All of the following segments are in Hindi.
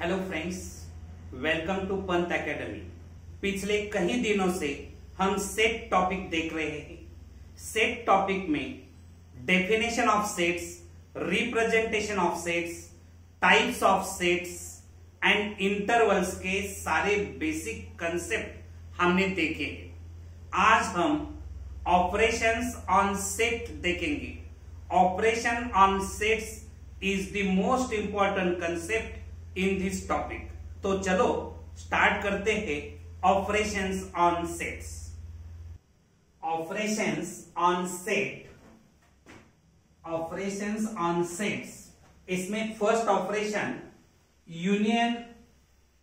Hello friends, welcome to Pant academy. पिछले कई दिनों से हम सेट टॉपिक देख रहे हैं। सेट टॉपिक में definition of sets, representation of sets, types of sets and intervals के सारे बेसिक कंसेप्ट हमने देखे हैं। आज हम ऑपरेशंस ऑन सेट देखेंगे। Operation on sets is the most important concept in this topic. तो चलो स्टार्ट करते हैं operations on sets. Operations on set, operations on sets, इसमें first operation union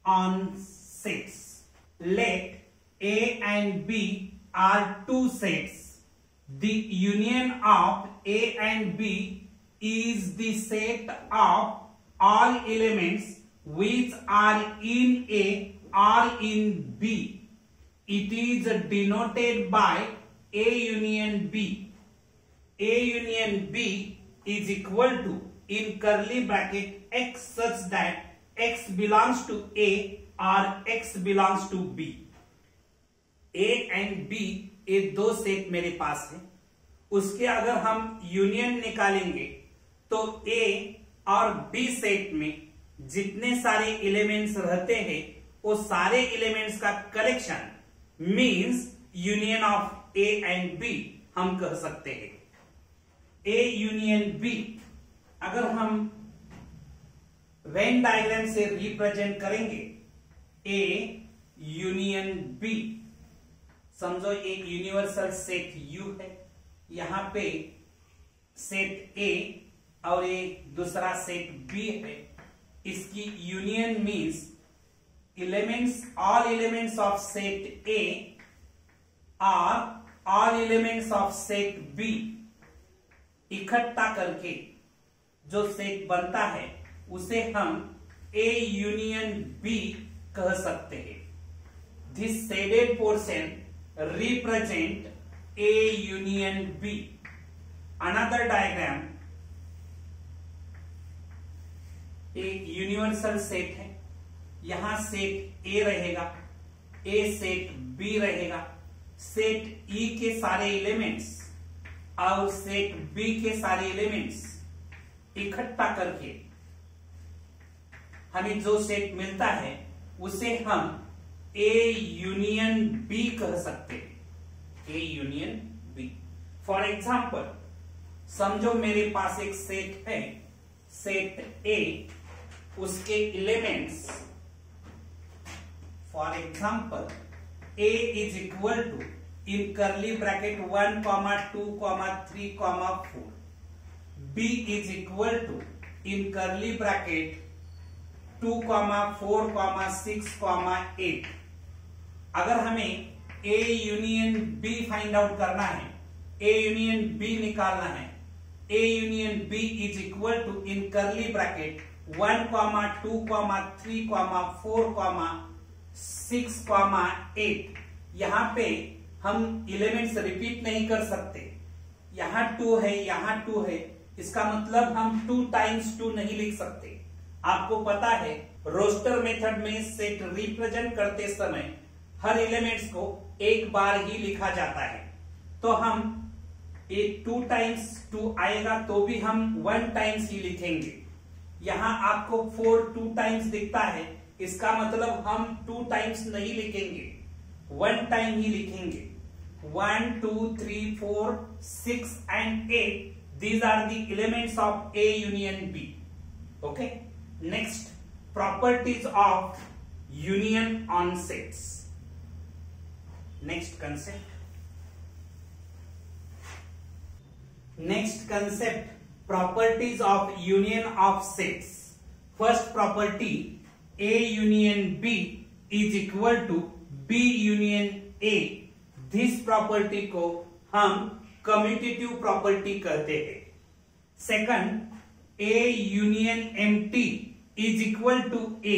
on sets. Let A and B are two sets. The union of A and B is the set of all elements which are in A or in B. It is denoted by A union B. A union B is equal to, in curly bracket, X such that X belongs to A or X belongs to B. A and B ये दो सेट मेरे पास है। उसके अगर हम यूनियन निकालेंगे तो A और B सेट में जितने सारे एलिमेंट्स रहते हैं वो सारे एलिमेंट्स का collection means union of A and B हम कह सकते हैं। A यूनियन B अगर हम वेन डायग्राम से रिप्रेजेंट करेंगे, A यूनियन B, समझो एक यूनिवर्सल सेट U है, यहां पे सेट A और एक दूसरा सेट B है। इसकी union means elements, all elements of set A और all elements of set B इकट्ठा करके जो सेट बनता है उसे हम A यूनियन B कह सकते हैं। This shaded portion represent A union B. Another diagram, एक यूनिवर्सल सेट है। यहां सेट A रहेगा, A सेट B रहेगा, सेट E के सारे एलिमेंट्स और सेट B के सारे एलिमेंट्स इकट्ठा करके हमें जो सेट मिलता है उसे हम A यूनियन B कह सकते हैं। A union B। For example, समझो मेरे पास एक सेट है, सेट A, उसके elements, for example A is equal to, in curly bracket 1, 2, 3, 4, B is equal to, in curly bracket 2, 4, 6, 8। अगर हमें A union B find out करना है, A यूनियन B निकालना है, A union B is equal to, in curly bracket 1, 2, 3, 4, 6, 8। यहां पे हम एलिमेंट्स रिपीट नहीं कर सकते। यहां 2 है, यहां 2 है, इसका मतलब हम 2 टाइम्स 2 नहीं लिख सकते। आपको पता है रोस्टर मेथड में सेट रिप्रेजेंट करते समय हर एलिमेंट्स को एक बार ही लिखा जाता है। तो हम एक 2 टाइम्स 2 आएगा तो भी हम 1 टाइम्स ही लिखेंगे। यहां आपको 4 2 टाइम्स दिखता है, इसका मतलब हम 2 टाइम्स नहीं लिखेंगे, 1 टाइम ही लिखेंगे। 1, 2, 3, 4, 6 and 8, these are the elements of A union B. Okay? Next, properties of union on sets. Next concept. Next concept, properties of union of sets. First property, A union B is equal to B union A. This property को हम कम्यूटेटिव प्रॉपर्टी कहते हैं। Second, A union empty is equal to A.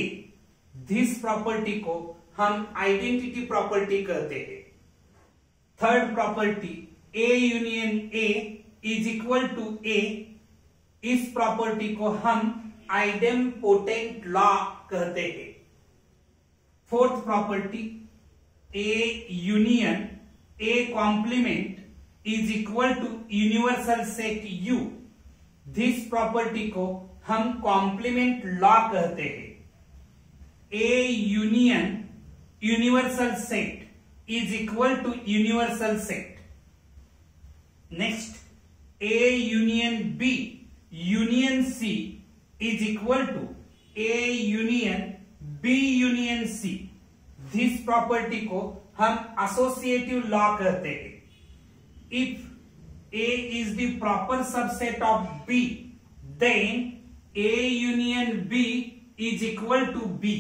This property को हम आइडेंटिटी प्रॉपर्टी कहते हैं। Third property, A union A is equal to A, इस प्रॉपर्टी को हम आइडेम्पोटेंट लॉ कहते हैं। Fourth property, A union A complement is equal to universal set U. This property को हम कॉम्प्लीमेंट लॉ कहते हैं। A union universal set is equal to universal set. Next, A union B union C is equal to A union B union C. This property को हम एसोसिएटिव लॉ कहते हैं। If A is the proper subset of B, then A union B is equal to B.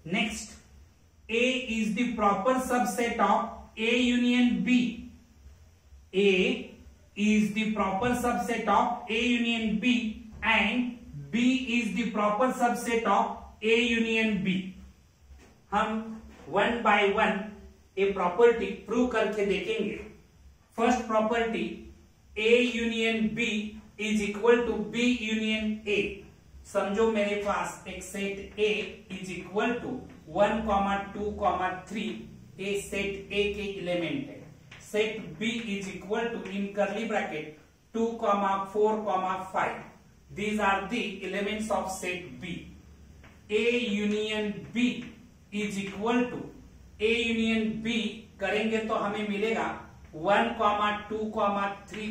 Next, A is the proper subset of A union B. A is the proper subset of A union B and B is the proper subset of A union B. हम वन बाय वन ये प्रॉपर्टी प्रूव करके देखेंगे। First property, A union B is equal to B union A। समझो मेरे पास एक set A is equal to 1, 2, 3 ये सेट A के एलिमेंट है। Set B is equal to in curly bracket 2, 4, 5। These are the elements of set B। A union B is equal to A union B करेंगे तो हमें मिलेगा 1, 2, 3,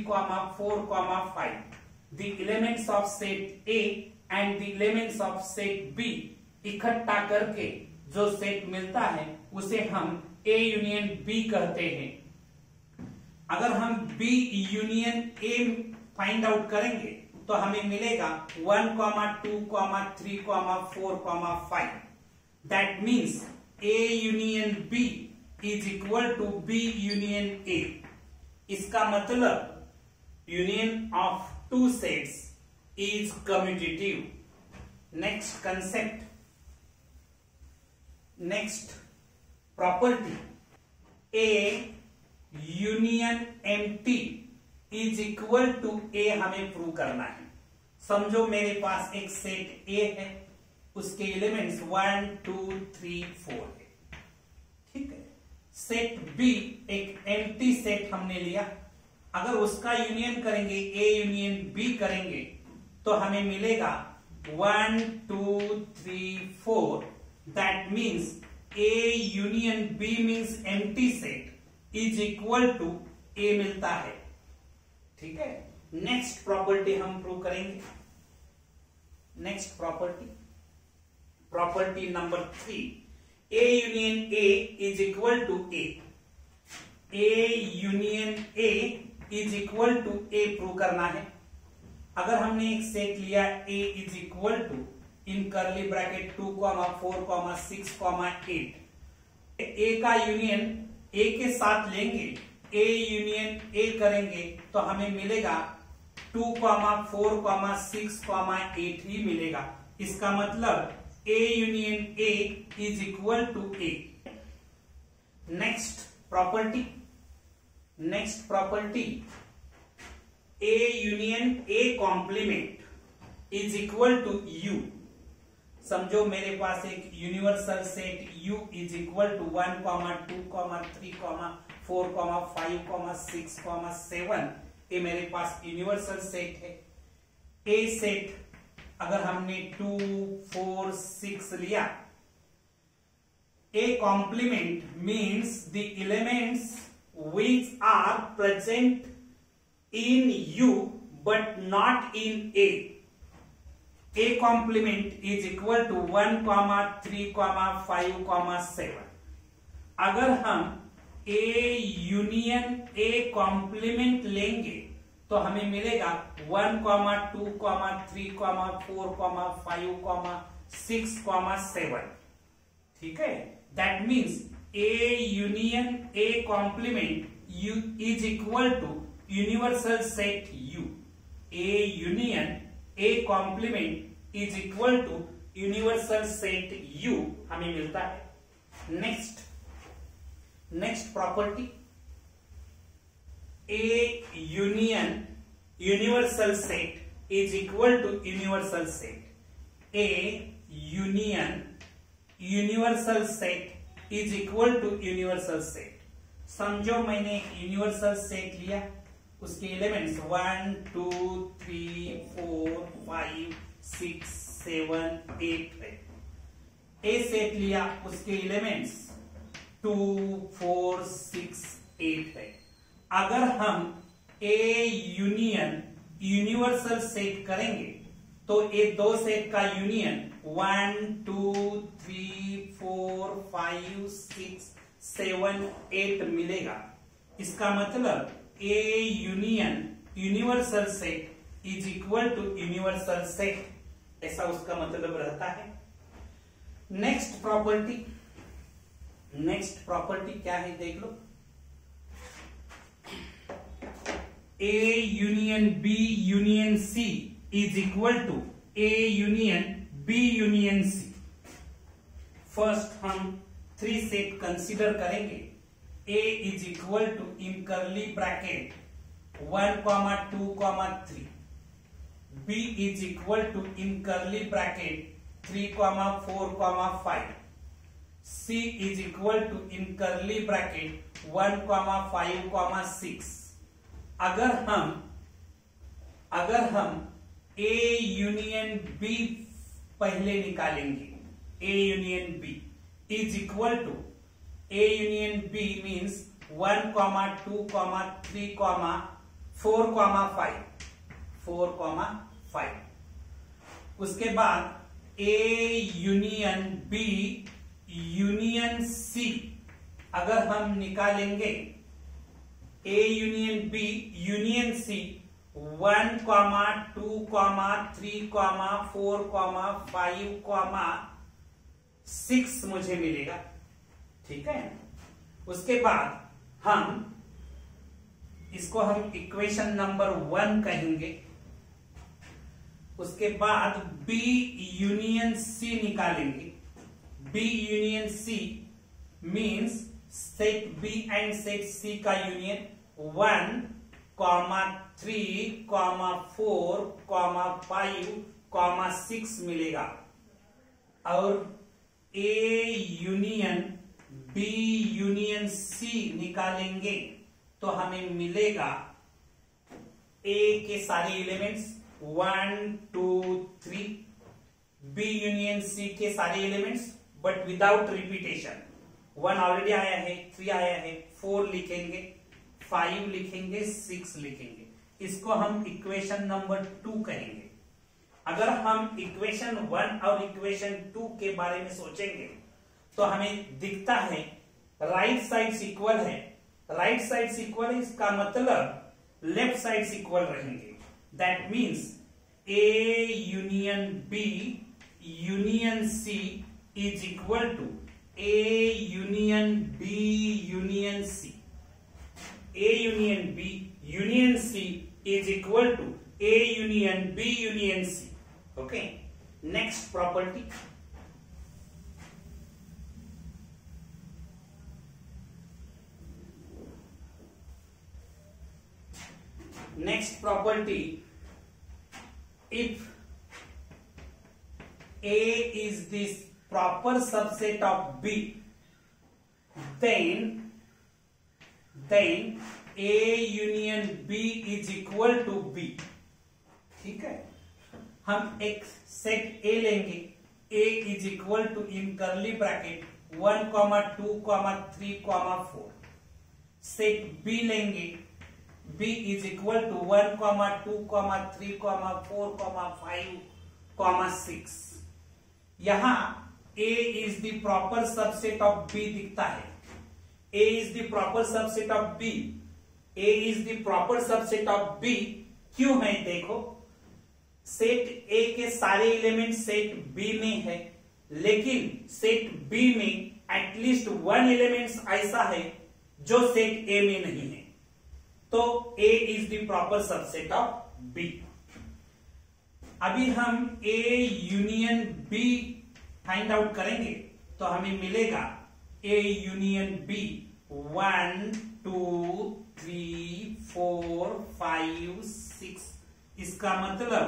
4, 5. The elements of set A and the elements of set B इकट्ठा करके जो सेट मिलता है उसे हम A यूनियन B कहते हैं। अगर हम B union A find out करेंगे तो हमें मिलेगा 1, 2, 3, 4, 5. That means A union B is equal to B union A. इसका मतलब union of two sets is commutative. Next concept, next property, A union empty is equal to A हमें प्रूव करना है। समझो मेरे पास एक सेट A है, उसके एलिमेंट्स 1, 2, 3, 4 है। ठीक है। सेट B एक एम्प्टी सेट हमने लिया। अगर उसका यूनियन करेंगे, A यूनियन B करेंगे तो हमें मिलेगा 1, 2, 3, 4। That means A union B means empty set is equal to A मिलता है। ठीक है। नेक्स्ट प्रॉपर्टी हम प्रूव करेंगे। Next property, property number 3, A union A is equal to A। A union A is equal to A prove करना है। अगर हमने एक सेट लिया A is equal to in curly bracket 2, 4, 6, 8, A का यूनियन A के साथ लेंगे, A यूनियन A करेंगे तो हमें मिलेगा 2, 4, 6, 8 ही मिलेगा। इसका मतलब A union A is equal to A. Next property, A union A complement is equal to U. समझो मेरे पास एक universal set U is equal to 1, 2, 3, 4, 5, 6, 7। ये मेरे पास यूनिवर्सल सेट है। A सेट अगर हमने 2, 4, 6 लिया, A complement means the elements which are present in U but not in A. A complement is equal to 1, 3, 5, 7। अगर हम A यूनियन A complement लेंगे तो हमें मिलेगा 1, 2, 3, 4, 5, 6, 7। ठीक है। That means A union A complement U is equal to universal set U। A union A complement is equal to universal set U हमें मिलता है। Next property, A union universal set is equal to universal set. A union universal set is equal to universal set. समझो मैंने एक यूनिवर्सल सेट लिया, उसके एलिमेंट्स 1 2 3 4 5 6 7 8 है। ए सेट लिया, उसके एलिमेंट्स 2 4 6 8 है। अगर हम ए यूनियन यूनिवर्सल सेट करेंगे तो ये दो सेट का यूनियन 1 2 3 4 5 6 7 8 मिलेगा। इसका मतलब A union universal set is equal to universal set, ऐसा उसका मतलब रहता है। नेक्स्ट प्रॉपर्टी क्या है देख लो। A union B union C is equal to A union B union C. First हम 3 सेट कंसीडर करेंगे। A is equal to in curly bracket 1 2 3, B is equal to in curly bracket 3 4 5, C is equal to in curly bracket 1 5 6। अगर हम ए यूनियन बी पहले निकालेंगे, A union B is equal to A union B means 1 2 3 4 5। उसके बाद A union B union C अगर हम निकालेंगे, A union B union C 1 2 3 4 5 6 मुझे मिलेगा। ठीक है, उसके बाद इसको हम इक्वेशन नंबर 1 कहेंगे। उसके बाद बी यूनियन सी निकालेंगे। B union C means set B and set C का यूनियन 1 3 4 5 6 मिलेगा। और A union B union C निकालेंगे तो हमें मिलेगा ए के सारे एलिमेंट्स 1 2 3, बी यूनियन सी के सारे elements but without repetition. 1 already आया है, 3 आया है, 4 लिखेंगे, 5 लिखेंगे, 6 लिखेंगे। इसको हम इक्वेशन नंबर 2 कहेंगे। अगर हम इक्वेशन 1 और इक्वेशन 2 के बारे में सोचेंगे तो हमें दिखता है राइट साइड्स इक्वल है। राइट साइड्स इक्वल है, इसका मतलब लेफ्ट साइड्स इक्वल रहेंगे। That means A union B union C is equal to A union B union C. A union B union C is equal to A union B union C. Okay, next property. Next property, if A is this proper subset of B, then A union B is equal to B। ठीक है, हम एक सेट A लेंगे। A is equal to in curly bracket 1 2 3 4। Set B लेंगे, B is equal to 1 2 3 4 5 6। यहां A is the proper subset of B दिखता है। A is the proper subset of B। A is the proper subset of B क्यों है? देखो, सेट A के सारे एलिमेंट सेट B में है, लेकिन सेट B में एटलीस्ट 1 एलिमेंट ऐसा है जो सेट A में नहीं है। तो A is the proper subset of B। अभी हम A union B find out करेंगे तो हमें मिलेगा A यूनियन B 1 2 3 4 5 6 इसका मतलब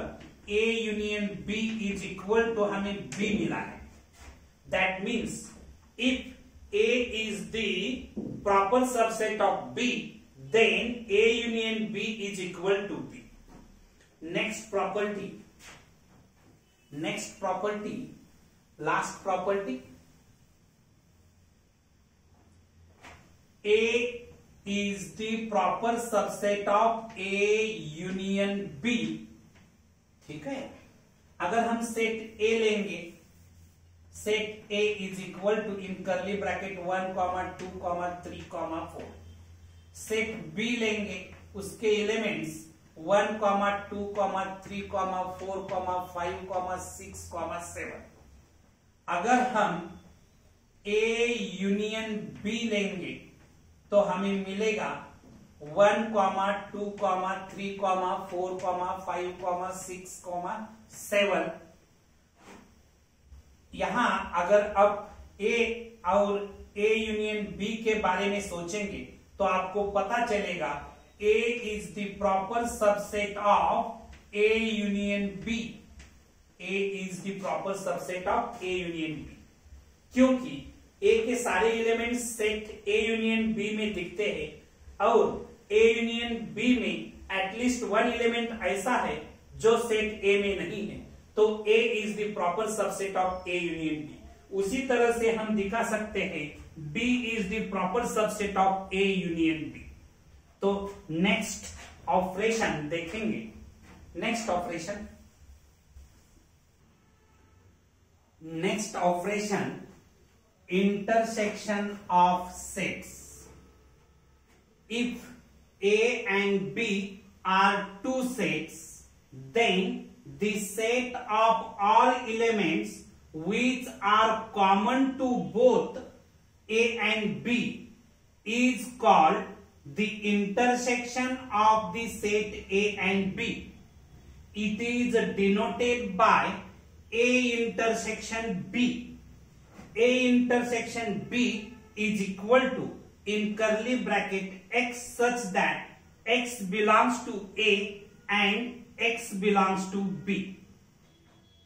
A union B is equal to हमें B मिला है। That means if A is the proper subset of B, then A union B is equal to B। Next property, last property, A is the proper subset of A union B। ठीक है, अगर हम सेट A लेंगे, set A is equal to in curly bracket 1, 2, 3, 4। Set B लेंगे, उसके एलिमेंट्स 1, 2, 3, 4, 5, 6, 7। अगर हम A यूनियन B लेंगे तो हमें मिलेगा 1, 2, 3, 4, 5, 6, 7। यहां अगर अब A और A यूनियन B के बारे में सोचेंगे तो आपको पता चलेगा A is the proper subset of A union B। A is the proper subset of A union B, क्योंकि A के सारे elements set A union B में दिखते हैं और A यूनियन B में एटलीस्ट वन एलिमेंट ऐसा है जो सेट A में नहीं है, तो A is the proper subset of A union B। उसी तरह से हम दिखा सकते हैं B is the proper subset of A union B। तो नेक्स्ट ऑपरेशन देखेंगे। Next operation intersection of sets। If A and B are two sets, then the set of all elements which are common to both A and B is called the intersection of the set A and B. It is denoted by A intersection B. A intersection B is equal to in curly bracket x such that x belongs to A and x belongs to B।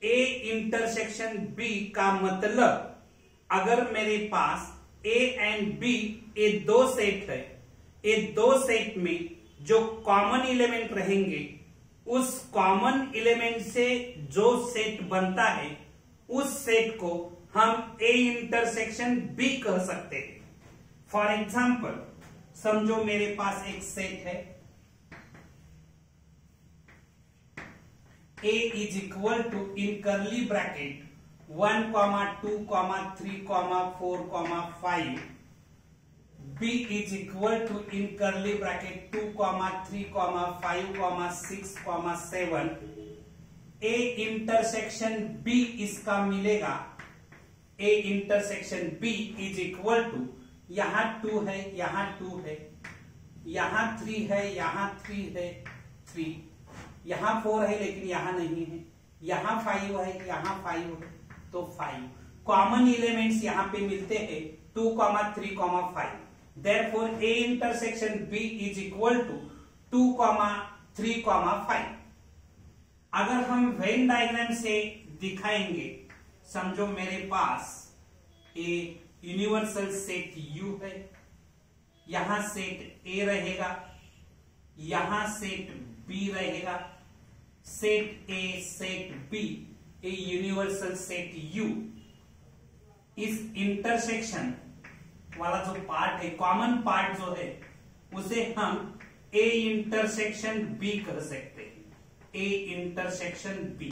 A intersection B का मतलब अगर मेरे पास A and B ये दो सेट है, ये दो सेट में जो कॉमन एलिमेंट रहेंगे, उस कॉमन एलिमेंट से जो सेट बनता है उस सेट को हम A इंटरसेक्शन B कह सकते हैं। फॉर एग्जाम्पल समझो मेरे पास एक सेट है A is equal to in curly bracket 1, 2, 3, 4, 5। B is equal to in curly bracket 2, 3, 5, 6, 7। A intersection B इसका मिलेगा A intersection B is equal to, यहां 2 है, यहां 2 है, यहां 3 है, यहां 3 है, 3, यहां 4 है लेकिन यहां नहीं है, यहां 5 है, यहां 5 है, तो 5 कॉमन एलिमेंट्स यहां पे मिलते हैं 2, 3, 5। Therefore A intersection B is equal to 2, 3, 5। अगर हम वेन डायग्राम से दिखाएंगे, समझो मेरे पास ए यूनिवर्सल सेट U है, यहां सेट A रहेगा, यहां सेट B रहेगा, set A set B a universal set U। इस इंटरसेक्शन वाला जो पार्ट है, कॉमन पार्ट जो है, उसे हम A इंटरसेक्शन B कह सकते हैं। A इंटरसेक्शन B,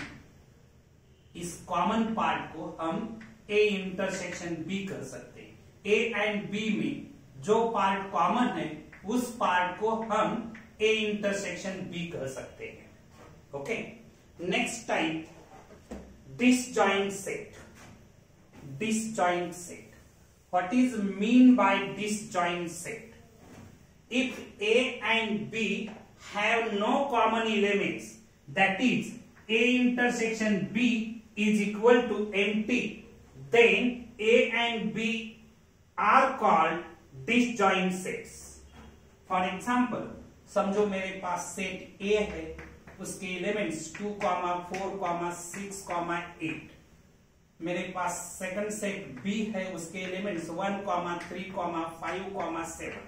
इस कॉमन पार्ट को हम A इंटरसेक्शन B कह सकते हैं। A एंड B में जो पार्ट कॉमन है उस पार्ट को हम A इंटरसेक्शन B कह सकते हैं। Okay, next type disjoint set। disjoint set, what is mean by disjoint set? If A and B have no common elements, that is A intersection B is equal to empty, then A and B are called disjoint sets। For example, समझो मेरे पास सेट A है उसके एलिमेंट्स 2, 4, 6, 8। मेरे पास सेकंड सेट बी है, उसके एलिमेंट्स 1, 3, 5, 7।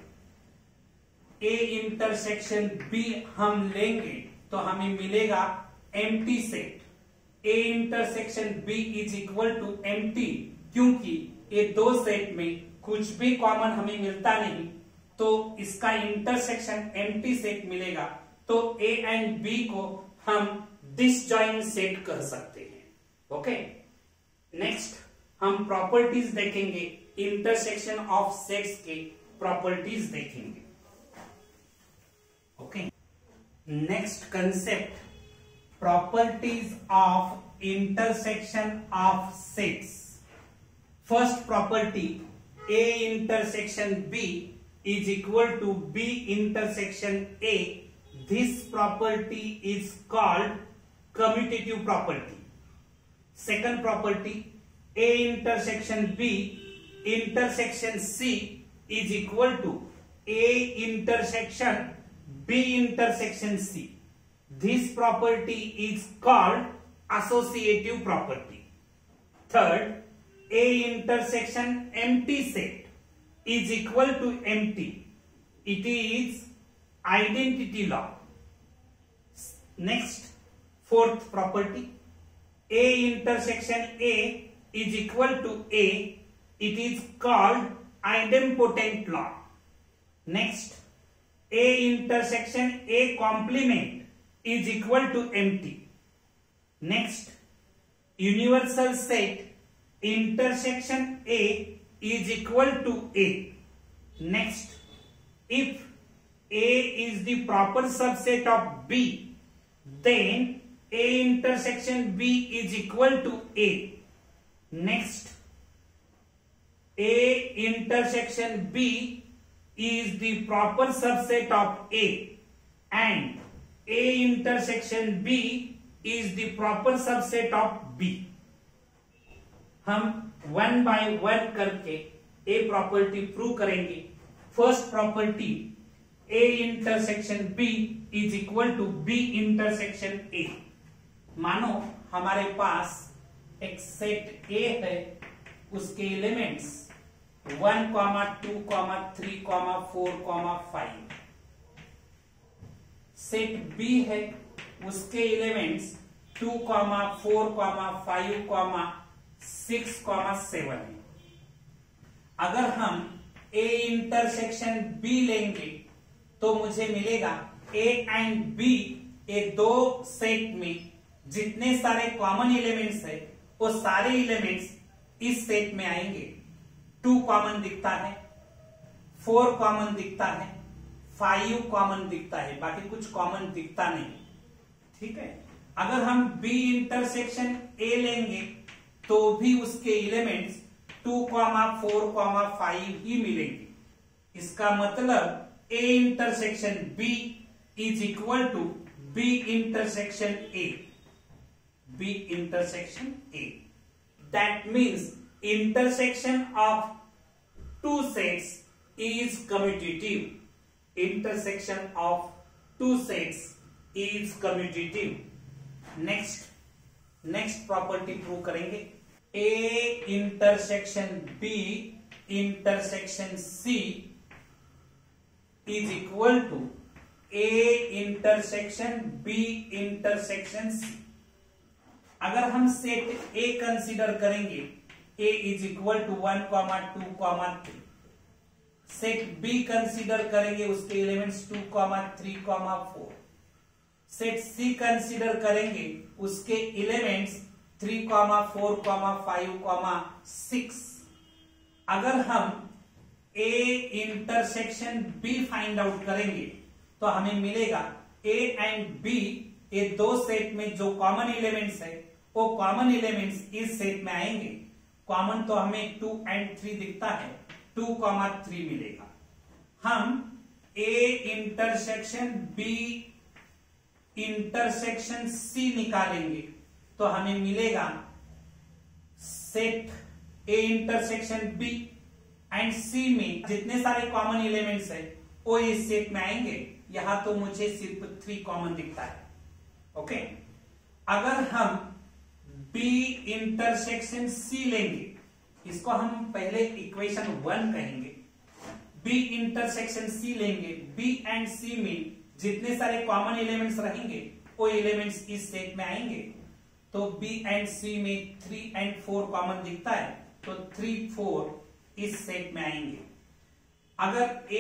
ए इंटरसेक्शन बी हम लेंगे तो हमें मिलेगा empty set. A intersection B is equal to empty, क्योंकि ये दो सेट में कुछ भी कॉमन हमें मिलता नहीं, तो इसका इंटरसेक्शन एम्प्टी सेट मिलेगा। तो ए एंड बी को हम डिसजॉइंट सेट कह सकते हैं। ओके, नेक्स्ट हम प्रॉपर्टीज देखेंगे, इंटरसेक्शन ऑफ सेट्स के प्रॉपर्टीज देखेंगे। Okay, next concept, properties of intersection of sets. First property, A intersection B is equal to B intersection A. This property is called commutative property. Second property, A intersection B intersection C is equal to A intersection B intersection C. This property is called associative property. Third, A intersection empty set is equal to empty. It is identity law. Next, fourth property, A intersection A is equal to A. It is called idempotent law. Next, A intersection A complement is equal to empty. Next, universal set intersection A is equal to A. Next, if A is the proper subset of B, then A intersection B is equal to A. Next, A intersection B is the proper subset of A, and A intersection B is the proper subset of B. हम वन बाय वन करके ए प्रॉपर्टी प्रूव करेंगे। First property, A intersection B is equal to B intersection A. मानो हमारे पास एक सेट ए है, उसके एलिमेंट्स 1, 2, 3, 4, 5। सेट बी है, उसके एलिमेंट्स 2, 4, 5, 6, 7 है। अगर हम A इंटरसेक्शन B लेंगे तो मुझे मिलेगा A एंड B, ये दो सेट में जितने सारे कॉमन एलिमेंट्स है वो सारे एलिमेंट्स इस सेट में आएंगे। 2 कॉमन दिखता है, 4 कॉमन दिखता है, 5 कॉमन दिखता है, बाकी कुछ कॉमन दिखता नहीं। ठीक है, अगर हम B इंटरसेक्शन A लेंगे तो भी उसके एलिमेंट्स 2, 4, 5 ही मिलेंगे। इसका मतलब A intersection B is equal to B intersection A। B intersection A, that means intersection of two sets is commutative. Intersection of two sets is commutative. Next property prove करेंगे, A intersection B intersection C is equal to A intersection B intersection C। अगर हम सेट A कंसीडर करेंगे, A is equal to 1, 2, 3। Set B consider करेंगे, उसके एलिमेंट्स 2, 3, 4। सेट C कंसीडर करेंगे, उसके एलिमेंट्स 3, 4, 5, 6। अगर हम A intersection B find out करेंगे तो हमें मिलेगा A एंड B, ये दो सेट में जो कॉमन एलिमेंट्स है वो कॉमन एलिमेंट्स इस सेट में आएंगे। कॉमन तो हमें 2 एंड 3 दिखता है, 2, 3 मिलेगा। हम A intersection B intersection C निकालेंगे तो हमें मिलेगा set A intersection B and C में जितने सारे कॉमन एलिमेंट्स है वो इस सेट में आएंगे। यहां तो मुझे सिर्फ 3 कॉमन दिखता है। ओके। अगर हम B इंटरसेक्शन C लेंगे, इसको हम पहले इक्वेशन 1 कहेंगे। B इंटरसेक्शन C लेंगे, B एंड C में जितने सारे कॉमन एलिमेंट्स रहेंगे वो एलिमेंट्स इस सेट में आएंगे। तो B एंड C में 3 एंड 4 कॉमन दिखता है, तो 3, 4 इस सेट में आएंगे। अगर A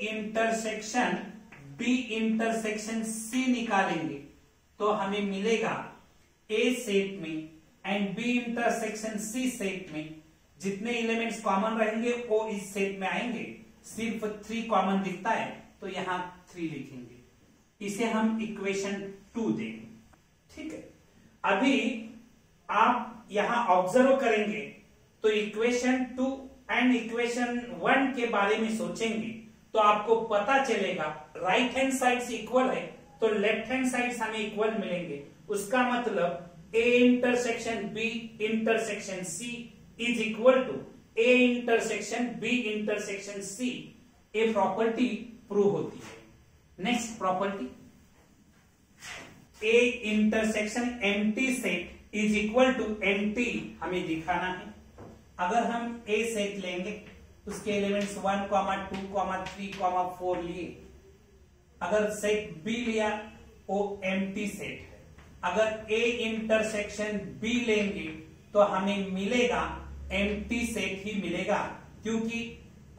intersection B intersection C निकालेंगे तो हमें मिलेगा A सेट में and B intersection C set में जितने एलिमेंट्स कॉमन रहेंगे वो इस सेट में आएंगे। सिर्फ 3 कॉमन दिखता है तो यहां 3 लिखेंगे। इसे हम इक्वेशन 2 देंगे। ठीक है, अभी आप यहां ऑब्जर्व करेंगे तो इक्वेशन 2 एंड इक्वेशन 1 के बारे में सोचेंगे तो आपको पता चलेगा राइट हैंड साइड से इक्वल है तो लेफ्ट हैंड साइड हमें इक्वल मिलेंगे। उसका मतलब A intersection B intersection C is equal to A intersection B intersection C। ये प्रॉपर्टी प्रूव होती है। Next property, A intersection empty set is equal to empty हमें दिखाना है। अगर हम A सेट लेंगे उसके एलिमेंट्स 1, 2, 3, 4 लिए। अगर सेट B लिया वो एम्प्टी सेट है। अगर A इंटरसेक्शन B लेंगे तो हमें मिलेगा एम्प्टी सेट ही मिलेगा, क्योंकि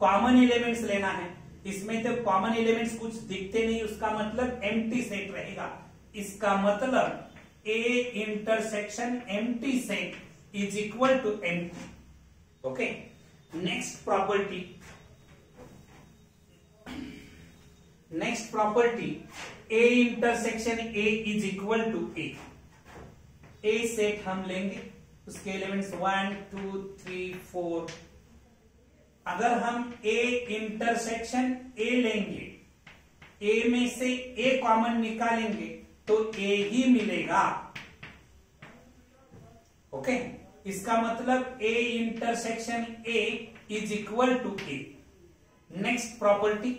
कॉमन एलिमेंट्स लेना है। इसमें तो कॉमन एलिमेंट्स कुछ दिखते नहीं, उसका मतलब एम्प्टी सेट रहेगा। इसका मतलब A intersection empty set is equal to empty. Okay, next property A intersection A is equal to A set हम लेंगे, उसके एलिमेंट्स 1, 2, 3, 4। अगर हम A इंटरसेक्शन A लेंगे, A में से A कॉमन निकालेंगे तो A ही मिलेगा। ओके, इसका मतलब A intersection A is equal to A। Next property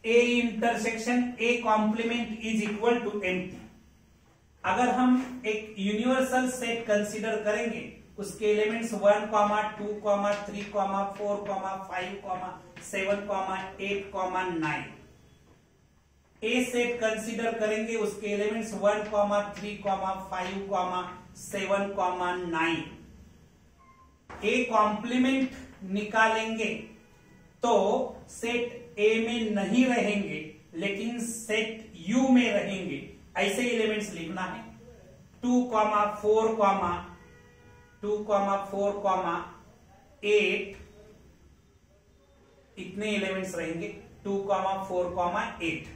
A intersection A complement is equal to empty. अगर हम एक यूनिवर्सल सेट कंसीडर करेंगे, उसके एलिमेंट्स 1, 2, 3, 4, 5, 7, 8, 9। A सेट कंसीडर करेंगे, उसके एलिमेंट्स 1, 3, 5, 7, 9। A कॉम्प्लीमेंट निकालेंगे तो सेट A में नहीं रहेंगे लेकिन सेट U में रहेंगे। ऐसे एलिमेंट्स लिखना है। 2, 4, 8 इतने एलिमेंट्स रहेंगे। 2, 4, 8।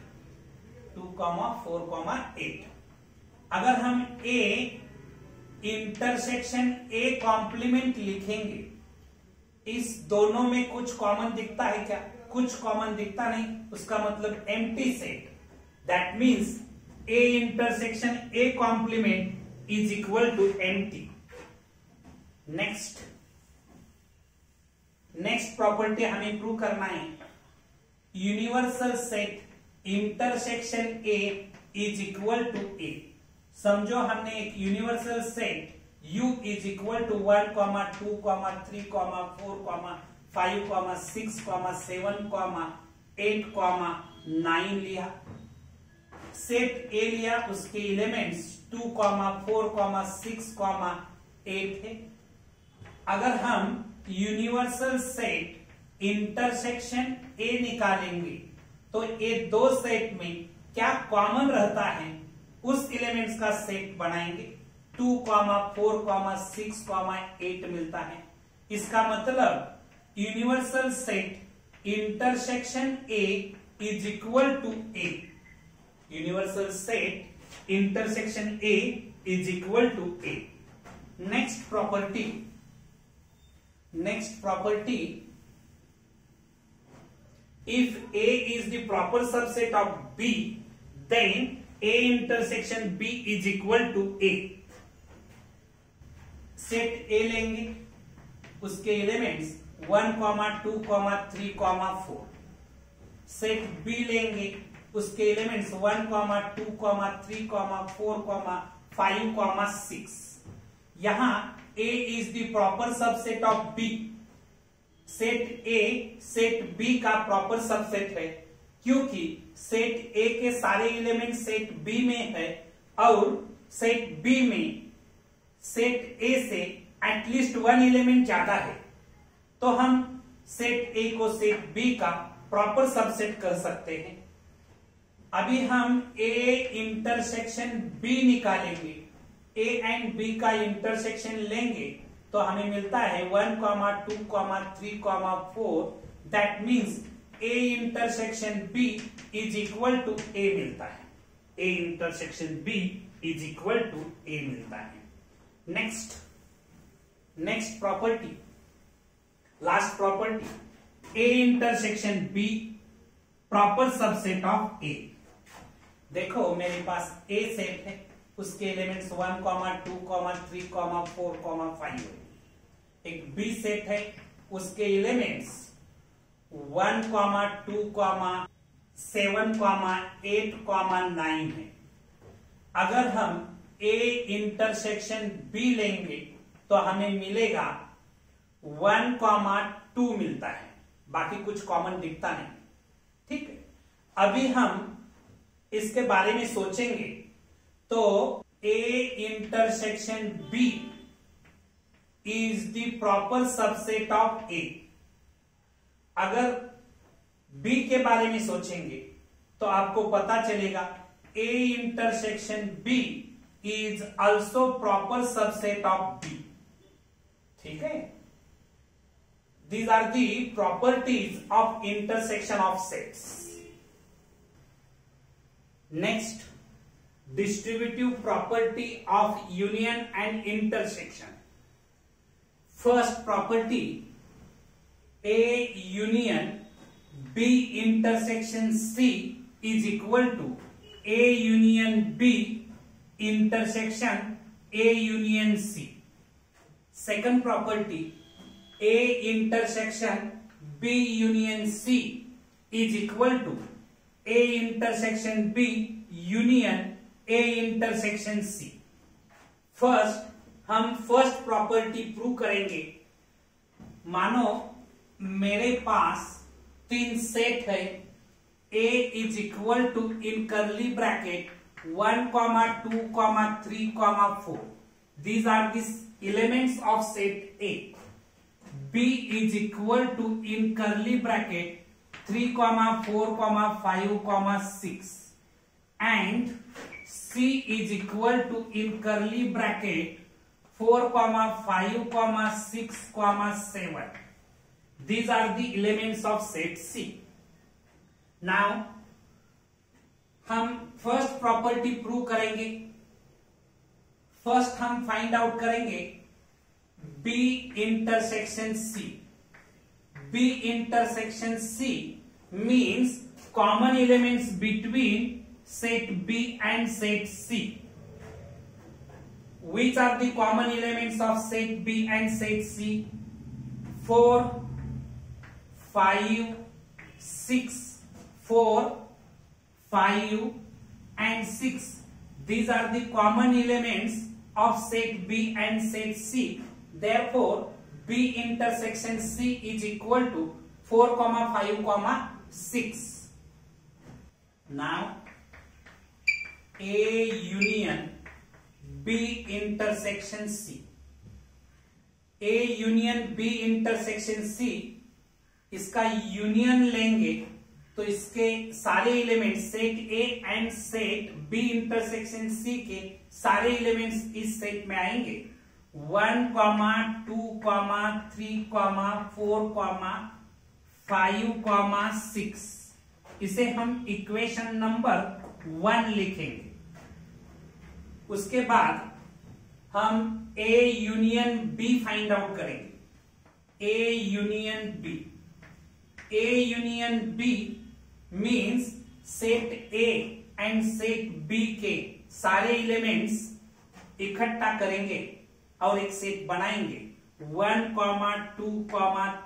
2, 4, 8। अगर हम A इंटरसेक्शन A कॉम्प्लीमेंट लिखेंगे, इस दोनों में कुछ कॉमन दिखता है क्या? कुछ कॉमन दिखता नहीं, उसका मतलब empty set. That means A intersection A complement is equal to empty. Next property हमें प्रूव करना है। Universal set intersection A is equal to A। समझो हमने एक universal set U is equal to 1, 2, 3, 4, 5, 6, 7, 8, 9 लिया। सेट A लिया, उसके एलिमेंट्स 2, 4, 6, 8 है। अगर हम यूनिवर्सल सेट इंटरसेक्शन A निकालेंगे तो ये दो सेट में क्या कॉमन रहता है उस एलिमेंट्स का सेट बनाएंगे। 2, 4, 6, 8 मिलता है। इसका मतलब universal set intersection A is equal to A। Universal set intersection A is equal to A। Next property, if A is the proper subset of B, then A intersection B is equal to A। Set A लेंगे, उसके एलिमेंट्स 1, 2, 3, 4। सेट B लेंगे, उसके एलिमेंट्स 1, 2, 3, 4, 5, 6। यहां A is the proper subset of B। Set A set B का प्रॉपर सबसेट है, क्योंकि सेट A के सारे एलिमेंट सेट B में है और सेट B में सेट A से एटलीस्ट 1 एलिमेंट ज्यादा है, तो हम सेट A को सेट B का प्रॉपर सबसेट कर सकते हैं। अभी हम A इंटरसेक्शन B निकालेंगे। A एंड B का इंटरसेक्शन लेंगे तो हमें मिलता है 1, 2, 3, 4। That means A intersection B is equal to A मिलता है। A intersection B is equal to A मिलता है। Next property, last property, A intersection B proper subset of A। देखो मेरे पास A सेट है, उसके एलिमेंट्स 1, 2, 3, 4, 5 है। एक B सेट है, उसके एलिमेंट्स 1, 2, 7, 8, 9 है। अगर हम A इंटरसेक्शन B लेंगे तो हमें मिलेगा 1, 2 मिलता है, बाकी कुछ कॉमन दिखता नहीं। ठीक है, अभी हम इसके बारे में सोचेंगे तो A intersection B is the proper subset of A। अगर B के बारे में सोचेंगे तो आपको पता चलेगा A intersection B is also proper subset of B। ठीक है, these are the properties of intersection of sets. Next, distributive property of union and intersection. First property, A union B intersection C is equal to A union B intersection A union C. Second property, A intersection B union C is equal to A intersection B union A intersection C. First हम फर्स्ट प्रॉपर्टी प्रूव करेंगे। मानो मेरे पास 3 सेट है, A is equal to in curly bracket 1, 2, 3, 4। These are the elements of set A. B is equal to in curly bracket 3, 4, 5, 6 and C is equal to in curly bracket 4, 5, 6, 7. These are the elements of set C. Now हम फर्स्ट प्रॉपर्टी प्रूव करेंगे। फर्स्ट हम फाइंड आउट करेंगे B intersection C. B intersection C means common elements between set B and set C. Which are the common elements of set B and set C? 4, 5, 6, 4, 5 and 6. These are the common elements of set B and set C. Therefore, B intersection C is equal to 4, 5, 6. Now, A union B intersection C. A union B intersection C, इसका यूनियन लेंगे तो इसके सारे element set A and set B intersection C के सारे एलिमेंट्स इस सेट में आएंगे। 1, 2, 3, 4, 5, 6। इसे हम इक्वेशन नंबर 1 लिखेंगे। उसके बाद हम A union B find out करेंगे। A union B। A union B means set A and set B के सारे एलिमेंट्स इकट्ठा करेंगे और एक सेट बनाएंगे। 1, 2,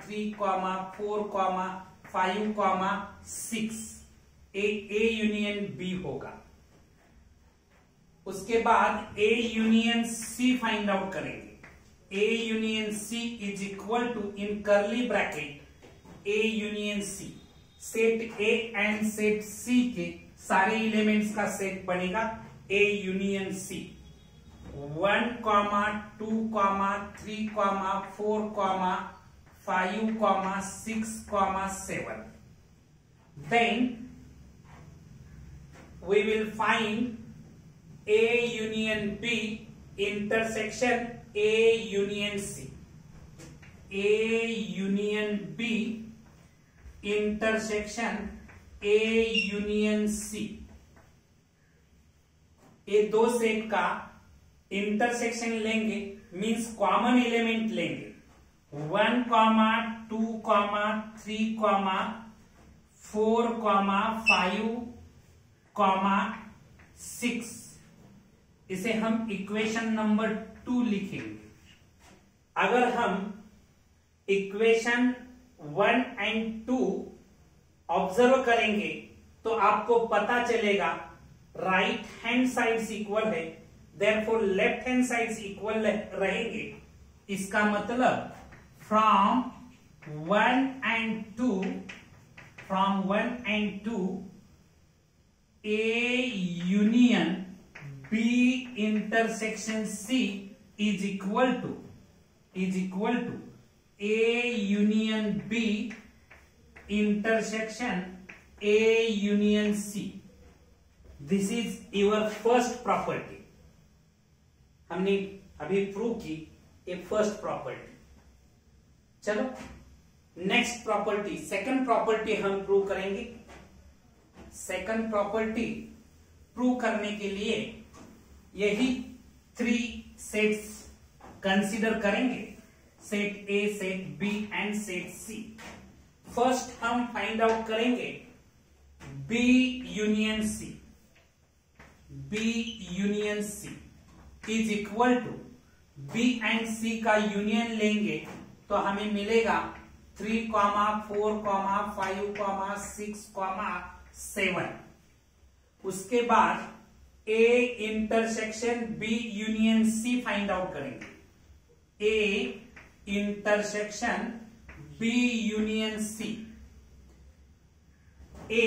3, 4, 5, 6। ए यूनियन बी होगा। उसके बाद A union C find out करेंगे। A union C is equal to, in curly bracket, A union C, set A and set C के सारे एलिमेंट्स का सेट बनेगा A union C. 1, 2, 3, 4, 5, 6, 7. Then we will find A union B intersection A union C. A union B intersection A union C. ये दो सेट का इंटरसेक्शन लेंगे, मींस कॉमन एलिमेंट लेंगे। 1, 2, 3, 4, 5, 6। इसे हम इक्वेशन नंबर 2 लिखेंगे। अगर हम इक्वेशन 1 एंड 2 ऑब्जर्व करेंगे तो आपको पता चलेगा राइट हैंड साइड्स इक्वल है, therefore left hand sides equal रहेंगे। इसका मतलब from 1 and 2 A union B intersection C is equal to A union B intersection A union C. This is your first property. हमने अभी प्रूव की ये फर्स्ट प्रॉपर्टी। चलो नेक्स्ट प्रॉपर्टी, सेकंड प्रॉपर्टी हम प्रूव करेंगे। सेकंड प्रॉपर्टी प्रूव करने के लिए यही 3 सेट्स कंसीडर करेंगे, set A, set B and set C. First हम फाइंड आउट करेंगे B union C. B union C is equal to, B and C का यूनियन लेंगे तो हमें मिलेगा 3, 4, 5, 6, 7। उसके बाद A intersection B union C find out करेंगे। A intersection B union C, A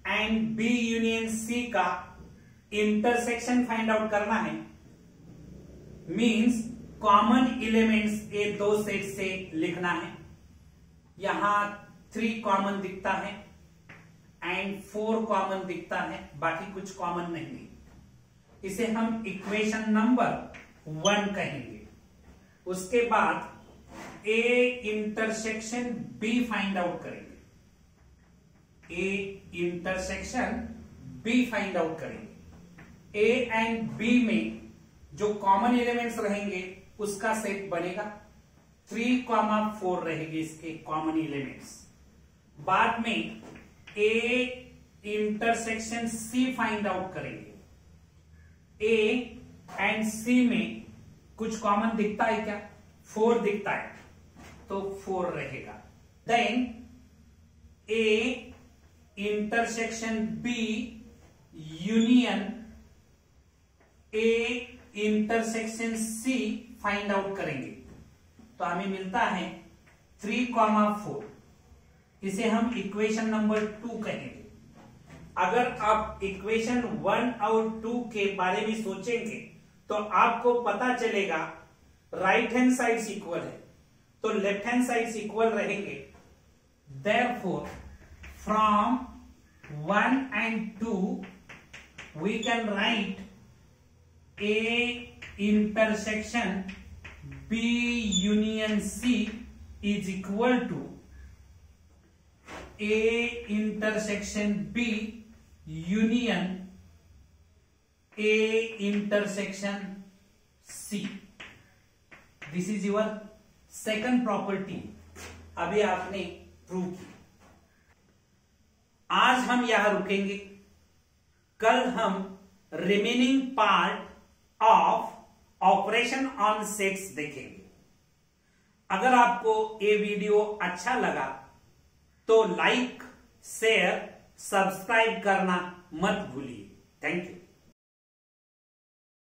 and B union C का इंटरसेक्शन फाइंड आउट करना है, मींस कॉमन एलिमेंट्स ये दो सेट से लिखना है। यहां 3 कॉमन दिखता है एंड 4 कॉमन दिखता है, बाकी कुछ कॉमन नहीं। इसे हम इक्वेशन नंबर 1 कहेंगे। उसके बाद A intersection B find out करेंगे। A intersection B find out करेंगे। ए एंड बी में जो कॉमन एलिमेंट्स रहेंगे उसका सेट बनेगा। 3, 4 रहेंगे इसके कॉमन एलिमेंट्स। बाद में A intersection C find out करेंगे। ए एंड सी में कुछ कॉमन दिखता है क्या? 4 दिखता है, तो 4 रहेगा। Then A intersection B union A intersection C find out करेंगे तो हमें मिलता है 3, 4। इसे हम इक्वेशन नंबर 2 कहेंगे। अगर आप इक्वेशन 1 और 2 के बारे में सोचेंगे तो आपको पता चलेगा राइट हैंड साइड्स इक्वल है तो लेफ्ट हैंड साइड्स इक्वल रहेंगे। Therefore from 1 and 2 we can write A intersection B union C is equal to A intersection B union A intersection C. This is your second property. अभी आपने प्रूव की। आज हम यहां रुकेंगे। कल हम remaining part of operation on sets देखेंगे। अगर आपको ये वीडियो अच्छा लगा तो लाइक, शेयर, सब्सक्राइब करना मत भूलिए। Thank you.